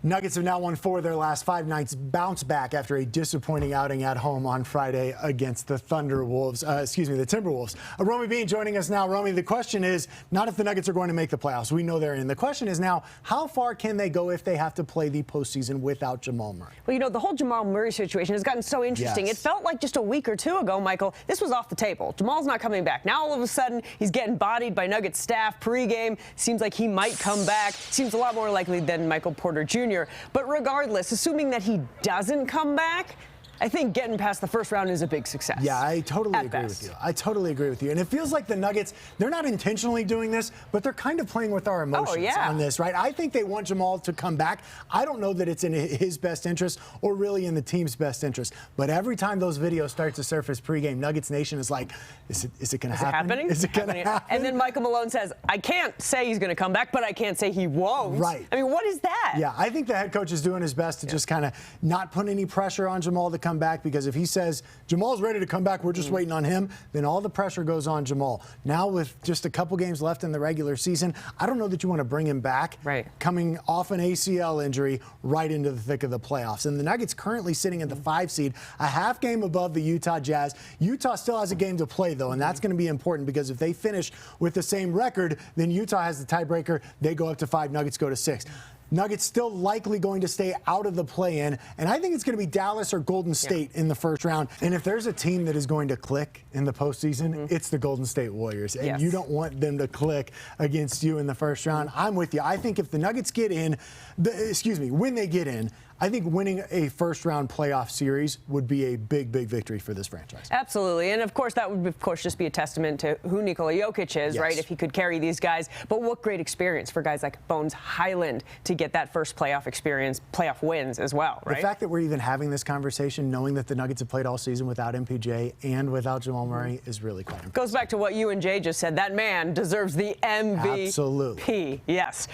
Nuggets have now won 4 of their last 5 nights, bounce back after a disappointing outing at home on Friday against the the Timberwolves. Romy Bean joining us now. Romy, the question is not if the Nuggets are going to make the playoffs. We know they're in. The question is now, how far can they go if they have to play the postseason without Jamal Murray? Well, you know, the whole Jamal Murray situation has gotten so interesting. Yes. It felt like just a week or two ago, Michael, this was off the table. Jamal's not coming back. Now, all of a sudden, he's getting bodied by Nuggets staff pregame. Seems like he might come back. Seems a lot more likely than Michael Porter Jr. But regardless, assuming that he doesn't come back, I think getting past the first round is a big success. Yeah, I totally agree with you. I totally agree with you. And it feels like the Nuggets, they're not intentionally doing this, but they're kind of playing with our emotions on this, right? I think they want Jamal to come back. I don't know that it's in his best interest or really in the team's best interest. But every time those videos start to surface pregame, Nuggets Nation is like, is it going to happen? Is it going to happen? And then Michael Malone says, I can't say he's going to come back, but I can't say he won't. Right. I mean, what is that? Yeah, I think the head coach is doing his best to just kind of not put any pressure on Jamal to come back, because if he says Jamal's ready to come back, we're just waiting on him, then all the pressure goes on Jamal. Now with just a couple games left in the regular season, I don't know that you want to bring him back coming off an ACL injury right into the thick of the playoffs. And the Nuggets currently sitting at the 5 seed, a half game above the Utah Jazz. Utah still has a game to play, though, and that's going to be important, because if they finish with the same record, then Utah has the tiebreaker. They go up to 5, Nuggets go to 6. Nuggets still likely going to stay out of the play-in, and I think it's going to be Dallas or Golden State in the first round. And if there's a team that is going to click in the postseason, it's the Golden State Warriors. And you don't want them to click against you in the first round. I'm with you. I think if the Nuggets get in, when they get in, I think winning a first-round playoff series would be a big, big victory for this franchise. Absolutely. And, of course, that would, just be a testament to who Nikola Jokic is, right, if he could carry these guys. But what great experience for guys like Bones Highland to get that first playoff experience, playoff wins as well, right? The fact that we're even having this conversation, knowing that the Nuggets have played all season without MPJ and without Jamal Murray, is really quite impressive. Goes back to what you and Jay just said. That man deserves the MVP. Absolutely. Yes.